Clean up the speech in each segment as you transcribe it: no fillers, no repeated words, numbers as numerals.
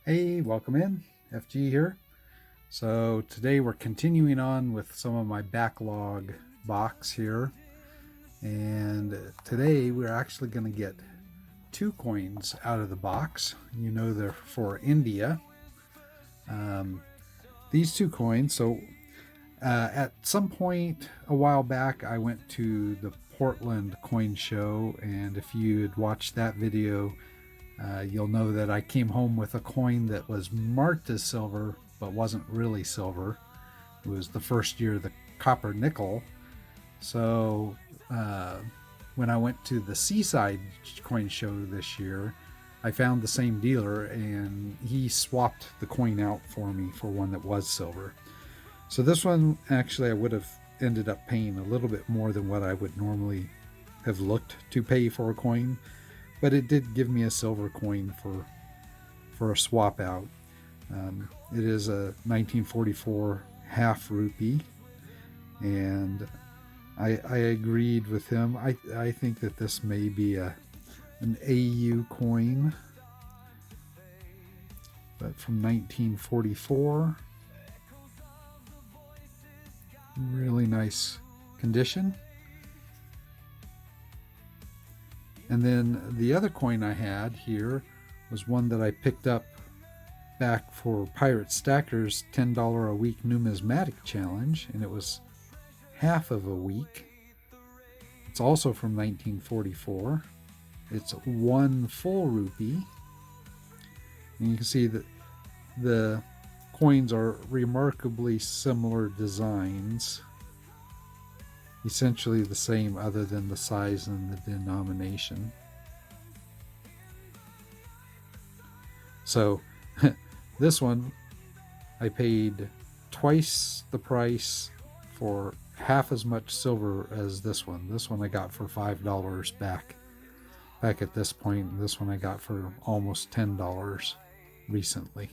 Hey, welcome in. FG here. So today we're continuing on with some of my backlog box here. And today we're actually going to get 2 coins out of the box. You know they're for India. These 2 coins. So at some point a while back I went to the Portland coin show, and if you had watched that video, you'll know that I came home with a coin that was marked as silver but wasn't really silver. It was the first year of the copper nickel. So when I went to the Seaside coin show this year, I found the same dealer and he swapped the coin out for me for one that was silver. So this one, actually, I would have ended up paying a little bit more than what I would normally have looked to pay for a coin, but it did give me a silver coin for a swap out. It is a 1944 half rupee, and I agreed with him. I think that this may be an AU coin, but from 1944. Really nice condition. And then the other coin I had here was one that I picked up back for Pirate Stacker's $10 a week numismatic challenge, and it was half of a week. It's also from 1944. It's 1 full rupee. And you can see that the coins are remarkably similar designs, essentially the same other than the size and the denomination. So this one I paid twice the price for half as much silver as this one. This one I got for $5 back at this point, and this one I got for almost $10 recently.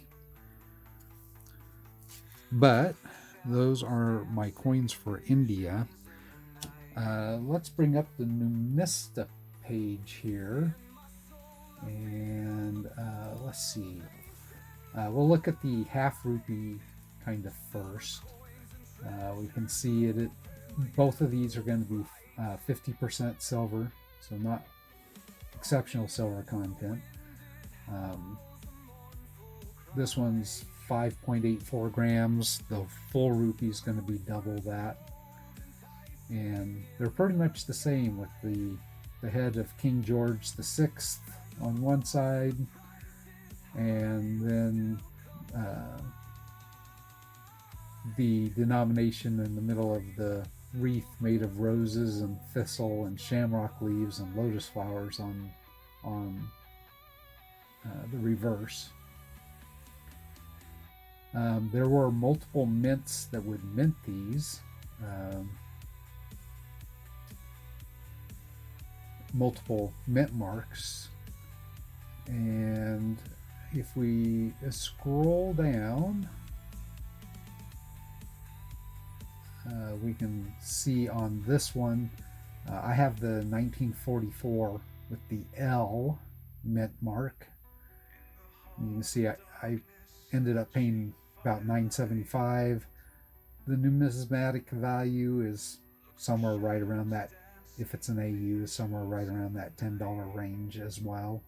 But those are my coins for India. Let's bring up the Numista page here, and let's see. We'll look at the half rupee kind of first. We can see it. Both of these are going to be 50% silver, so not exceptional silver content. This one's 5.84 grams. The full rupee is going to be double that. And they're pretty much the same, with the head of King George VI on one side, and then the denomination in the middle of the wreath made of roses and thistle and shamrock leaves and lotus flowers on the reverse. There were multiple mints that would mint these. Multiple mint marks. And if we scroll down, we can see on this one, I have the 1944 with the L mint mark. And you can see I ended up paying about $9.75. The numismatic value is somewhere right around that. If it's an AU, somewhere right around that $10 range as well.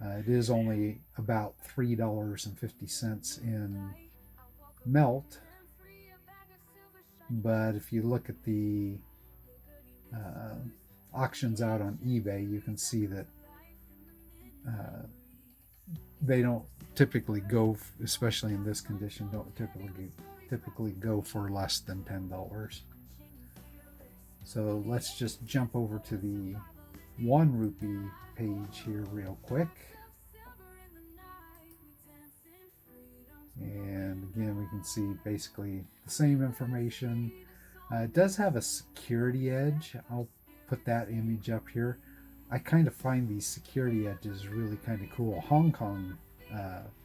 It is only about $3.50 in melt, but if you look at the auctions out on eBay, you can see that they don't typically go, especially in this condition, don't typically go for less than $10. So let's just jump over to the 1 rupee page here real quick. And again, we can see basically the same information. It does have a security edge. I'll put that image up here. I kind of find these security edges really kind of cool. Hong Kong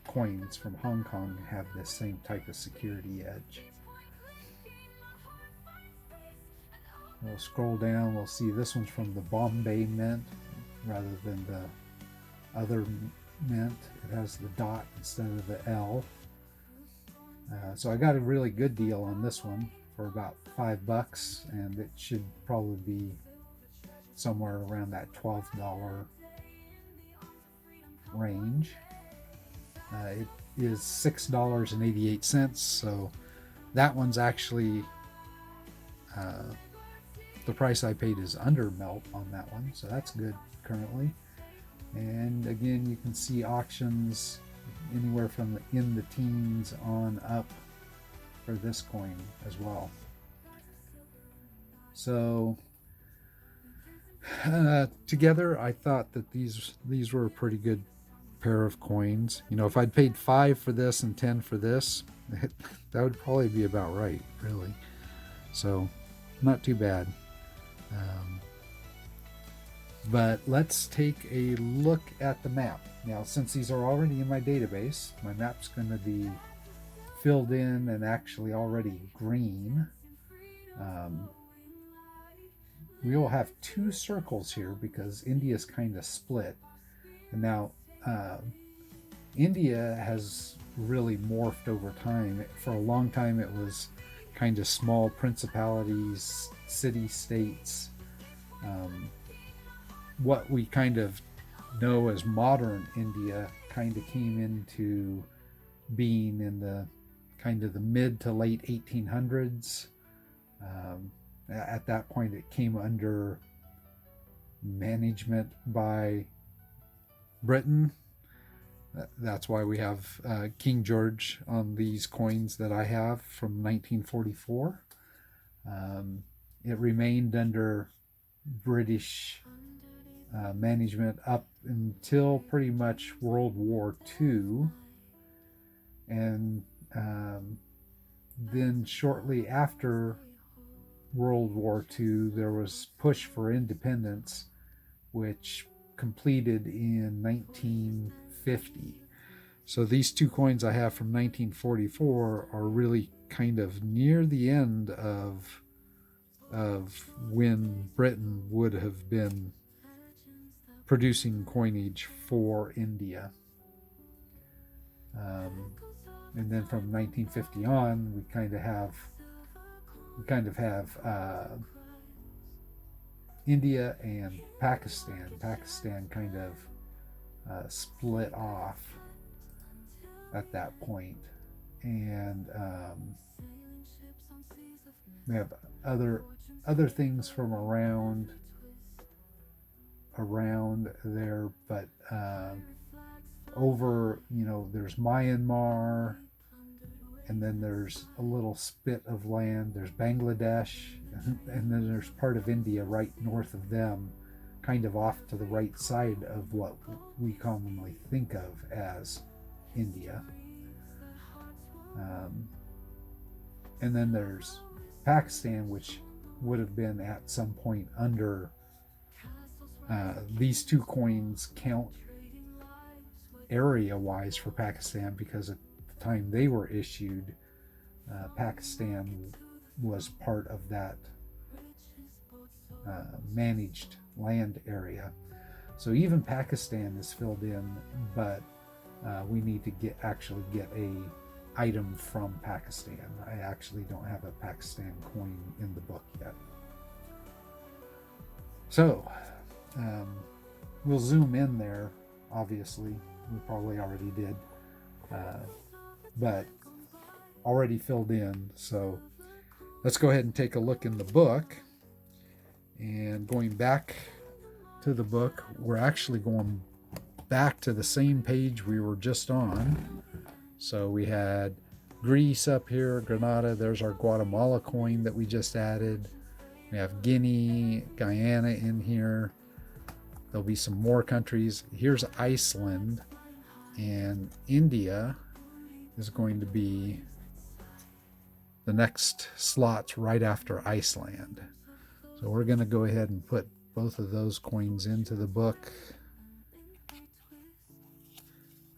coins from Hong Kong have this same type of security edge. We'll scroll down, we'll see this one's from the Bombay Mint rather than the other mint. It has the dot instead of the L. So I got a really good deal on this one for about $5, and it should probably be somewhere around that $12 range. It is $6.88, so that one's actually the price I paid is under melt on that one, so that's good currently. And again, you can see auctions anywhere from in the teens on up for this coin as well. So together, I thought that these were a pretty good pair of coins. You know, if I'd paid 5 for this and 10 for this, that would probably be about right, really. So not too bad. But let's take a look at the map. Now, since these are already in my database, my map's going to be filled in and actually already green. We will have 2 circles here because India's kind of split. And now, India has really morphed over time. For a long time, it was kind of small principalities, city-states. What we kind of know as modern India kind of came into being in the kind of the mid to late 1800s. At that point, it came under management by Britain. That's why we have King George on these coins that I have from 1944. It remained under British management up until pretty much World War II. And then shortly after World War II, there was push for independence, which completed in 1950. So these 2 coins I have from 1944 are really kind of near the end of when Britain would have been producing coinage for India. And then from 1950 on, we kind of have India and Pakistan. Pakistan kind of split off at that point, and we have other things from around there, but over, you know, there's Myanmar, and then there's a little spit of land, there's Bangladesh, and then there's part of India right north of them, kind of off to the right side of what we commonly think of as India. And then there's Pakistan, which would have been at some point under these 2 coins count area-wise for Pakistan, because at the time they were issued, Pakistan was part of that managed land area. So even Pakistan is filled in, but we need to actually get a item from Pakistan. I actually don't have a Pakistan coin in the book yet. So we'll zoom in there, obviously. We probably already did, but already filled in. So let's go ahead and take a look in the book. And going back to the book, we're actually going back to the same page we were just on. So we had Greece up here, Grenada. There's our Guatemala coin that we just added. We have Guinea, Guyana in here. There'll be some more countries. Here's Iceland, and India is going to be the next slots right after Iceland. So we're going to go ahead and put both of those coins into the book.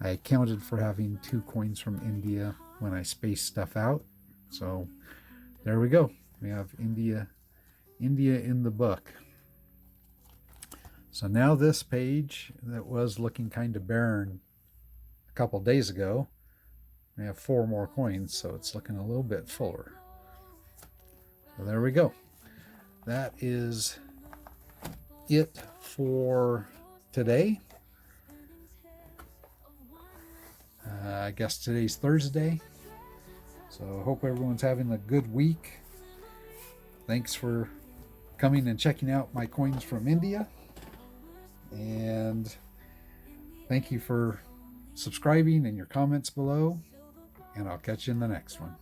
I accounted for having 2 coins from India when I spaced stuff out. So there we go. We have India in the book. So now this page that was looking kind of barren couple days ago. We have 4 more coins, so it's looking a little bit fuller. So there we go. That is it for today. I guess today's Thursday. So I hope everyone's having a good week. Thanks for coming and checking out my coins from India. And thank you for subscribing and your comments below. And I'll catch you in the next one.